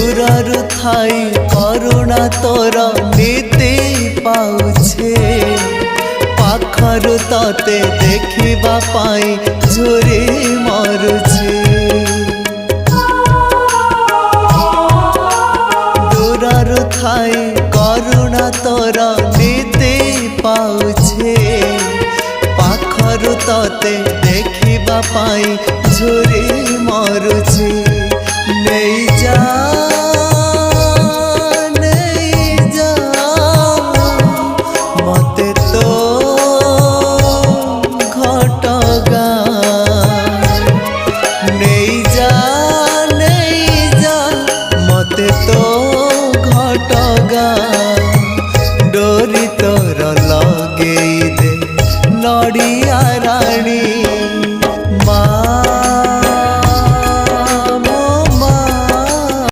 दूररु Thai करुणा तोर नीति पाउछे पाखरु तते देखिबा पाई झुरी मरुछे दूररु थाई करुणा तोर नीति पाउछे पाखरु तते देखिबा पाई